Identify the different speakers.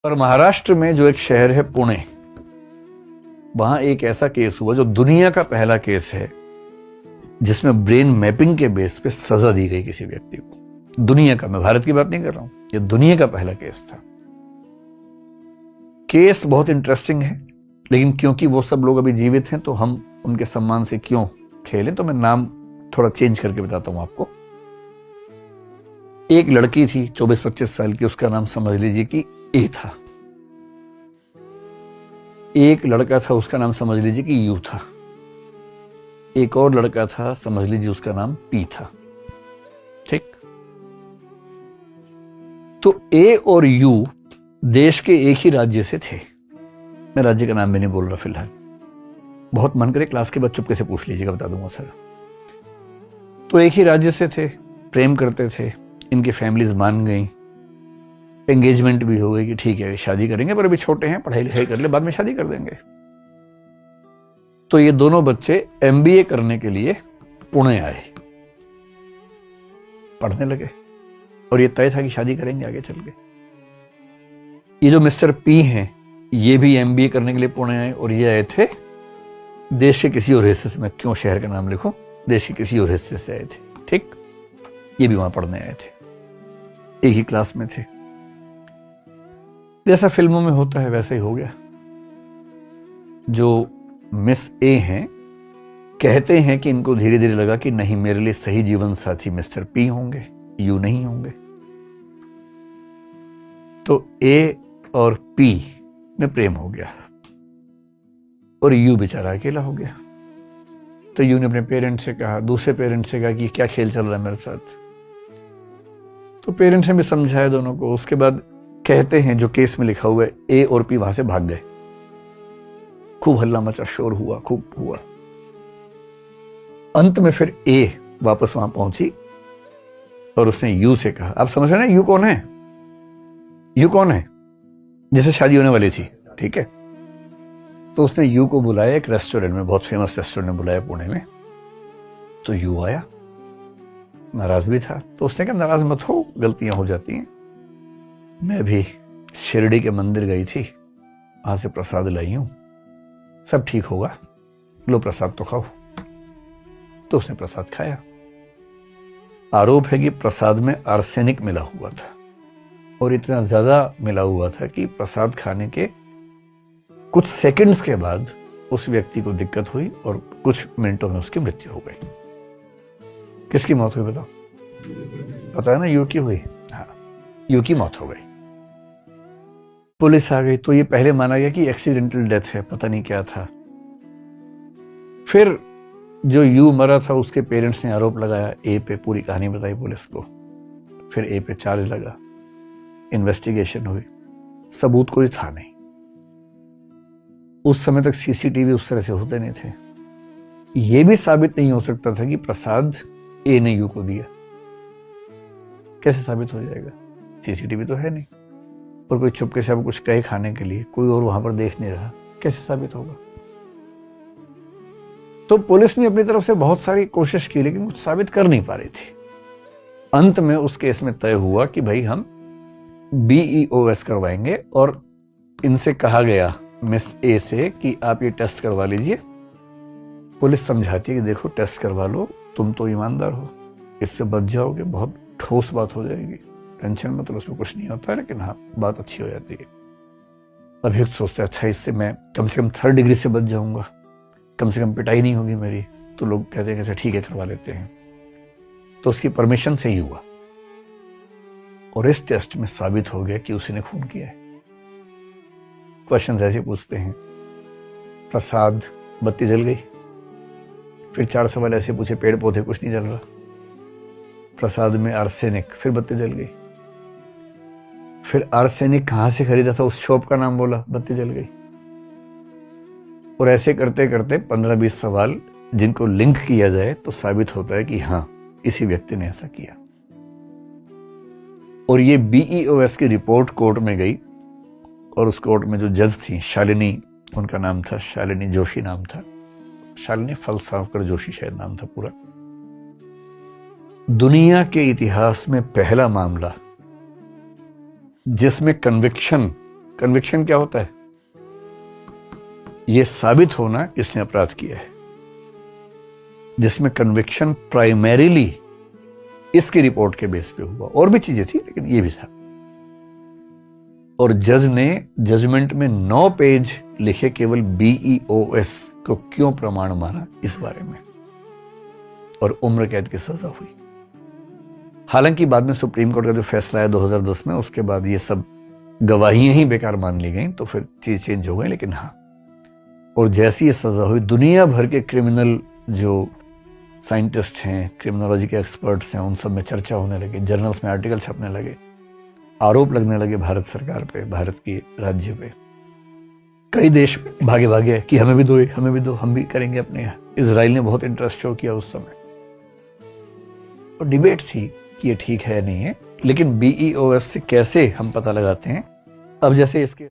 Speaker 1: और महाराष्ट्र में जो एक शहर है पुणे, वहां एक ऐसा केस हुआ जो दुनिया का पहला केस है जिसमें ब्रेन मैपिंग के बेस पे सजा दी गई किसी व्यक्ति को। दुनिया का, मैं भारत की बात नहीं कर रहा हूं, ये दुनिया का पहला केस था। केस बहुत इंटरेस्टिंग है, लेकिन क्योंकि वो सब लोग अभी जीवित हैं तो हम उनके सम्मान से क्यों खेलें, तो मैं नाम थोड़ा चेंज करके बताता हूं आपको। एक लड़की थी 24-25 साल की, उसका नाम समझ लीजिए कि ए था। एक लड़का था, उसका नाम समझ लीजिए कि यू था। एक और लड़का था, समझ लीजिए उसका नाम पी था। ठीक, तो ए और यू देश के एक ही राज्य से थे। मैं राज्य का नाम भी नहीं बोल रहा फिलहाल, बहुत मन करे क्लास के बाद चुपके से पूछ लीजिएगा, बता दूंगा सर। तो एक ही राज्य से थे, प्रेम करते थे, इनकी फैमिलीज मान गई, एंगेजमेंट भी हो गई कि ठीक है शादी करेंगे, पर अभी छोटे हैं, पढ़ाई लिखाई कर ले, बाद में शादी कर देंगे। तो ये दोनों बच्चे एमबीए करने के लिए पुणे आए, पढ़ने लगे, और ये तय था कि शादी करेंगे आगे चल के। ये जो मिस्टर पी हैं, ये भी एमबीए करने के लिए पुणे आए, और ये आए थे देश के किसी और हिस्से से, मैं क्यों शहर का नाम लिखूं, देश के किसी और हिस्से से आए थे। ठीक, ये भी वहां पढ़ने आए थे, एक ही क्लास में थे। जैसा फिल्मों में होता है वैसे ही हो गया। जो मिस ए हैं, कहते हैं कि इनको धीरे धीरे लगा कि नहीं, मेरे लिए सही जीवन साथी मिस्टर पी होंगे, यू नहीं होंगे। तो ए और पी में प्रेम हो गया और यू बेचारा अकेला हो गया। तो यू ने अपने पेरेंट्स से कहा, दूसरे पेरेंट्स से कहा कि क्या खेल चल रहा है मेरे साथ। तो पेरेंट्स ने भी समझाया दोनों को। उसके बाद कहते हैं, जो केस में लिखा हुआ है, ए और पी वहां से भाग गए। खूब हल्ला मचा, शोर हुआ, खूब हुआ। अंत में फिर ए वापस वहां पहुंची और उसने यू से कहा, आप समझ रहे हैं ना, यू कौन है, यू कौन है, जिसे शादी होने वाली थी, ठीक है। तो उसने यू को बुलाया एक रेस्टोरेंट में, बहुत फेमस रेस्टोरेंट में बुलाया पुणे में। तो यू आया, नाराज भी था। तो उसने कहा, नाराज मत हो, गलतियां हो जाती हैं, मैं भी शिरडी के मंदिर गई थी, वहां से प्रसाद लाई हूं, सब ठीक होगा, लो प्रसाद तो खाओ। तो उसने प्रसाद खाया। आरोप है कि प्रसाद में आर्सेनिक मिला हुआ था, और इतना ज्यादा मिला हुआ था कि प्रसाद खाने के कुछ सेकंड्स के बाद उस व्यक्ति को दिक्कत हुई और कुछ मिनटों में उसकी मृत्यु हो गई। किसकी मौत हुई बताओ? पता है ना, यू की हुई। हाँ, यू की मौत हो गई। पुलिस आ गई तो ये पहले माना गया कि एक्सीडेंटल डेथ है, पता नहीं क्या था। फिर जो यू मरा था उसके पेरेंट्स ने आरोप लगाया ए पे, पूरी कहानी बताई पुलिस को। फिर ए पे चार्ज लगा, इन्वेस्टिगेशन हुई, सबूत कोई था नहीं। उस समय तक सीसीटीवी उस तरह से होते नहीं थे। यह भी साबित नहीं हो सकता था कि प्रसाद ए ने यू को दिया। कैसे साबित हो जाएगा? सीसीटीवी तो है नहीं, और कोई चुपके से अब कुछ कहे खाने के लिए, कोई और वहां पर देख नहीं रहा, कैसे साबित होगा? तो पुलिस ने अपनी तरफ से बहुत सारी कोशिश की, लेकिन कुछ साबित कर नहीं पा रही थी। अंत में उस केस में तय हुआ कि भाई हम BEOS करवाएंगे, और इनसे कहा गया मिस ए से कि आप ये टेस्ट करवा लीजिए। पुलिस समझाती है कि देखो टेस्ट करवा लो, तुम तो ईमानदार हो, इससे बच जाओगे, बहुत ठोस बात हो जाएगी, टेंशन मतलब उसमें कुछ नहीं होता है, लेकिन हाँ बात अच्छी हो जाती है। अभियुक्त सोचते हैं अच्छा इससे मैं कम से कम 3rd डिग्री से बच जाऊंगा, कम से कम पिटाई नहीं होगी मेरी। तो लोग कहते हैं अच्छा ठीक है करवा लेते हैं। तो उसकी परमिशन से ही हुआ, और इस टेस्ट में साबित हो गया कि उसने खून किया है। क्वेश्चन ऐसे पूछते हैं, प्रसाद, बत्ती जल गई। फिर 4 सवाल ऐसे पूछे, पेड़ पौधे कुछ नहीं जल रहा। प्रसाद में आर्सेनिक, फिर बत्ती जल गई। फिर आर्सेनिक कहां से खरीदा था, उस शॉप का नाम बोला, बत्ती जल गई। और ऐसे करते करते 15-20 सवाल जिनको लिंक किया जाए तो साबित होता है कि हां इसी व्यक्ति ने ऐसा किया। और ये BEOS की रिपोर्ट कोर्ट में गई, और उस कोर्ट में जो जज थी शालिनी, उनका नाम था शालिनी जोशी नाम था, शालिनी फलसावकर जोशी शायद नाम था पूरा। दुनिया के इतिहास में पहला मामला जिसमें कन्विक्शन कन्विक्शन क्या होता है? यह साबित होना किसने अपराध किया है, जिसमें कन्विक्शन प्राइमरीली इसकी रिपोर्ट के बेस पे हुआ। और भी चीजें थी लेकिन ये भी था। और जज ने जजमेंट में 9 पेज लिखे केवल BEOS को क्यों प्रमाण माना इस बारे में, और उम्र कैद की सजा हुई। हालांकि बाद में सुप्रीम कोर्ट का जो फैसला आया 2010 में, उसके बाद ये सब गवाहियां ही बेकार मान ली गई, तो फिर चीज चेंज हो गई। लेकिन हाँ, और जैसी ये सजा हुई, दुनिया भर के क्रिमिनल जो साइंटिस्ट हैं, क्रिमिनोलॉजी के एक्सपर्ट्स हैं, उन सब में चर्चा होने लगी, जर्नल्स में आर्टिकल छपने लगे, आरोप लगने लगे भारत सरकार पे, भारत की राज्य पे। कई देश भागे भागे कि हमें भी दो, हमें भी दो, हम भी करेंगे अपने यहाँ। इजराइल ने बहुत इंटरेस्ट शो किया उस समय, और डिबेट थी कि ये ठीक है नहीं है। लेकिन BEOS से कैसे हम पता लगाते हैं? अब जैसे इसके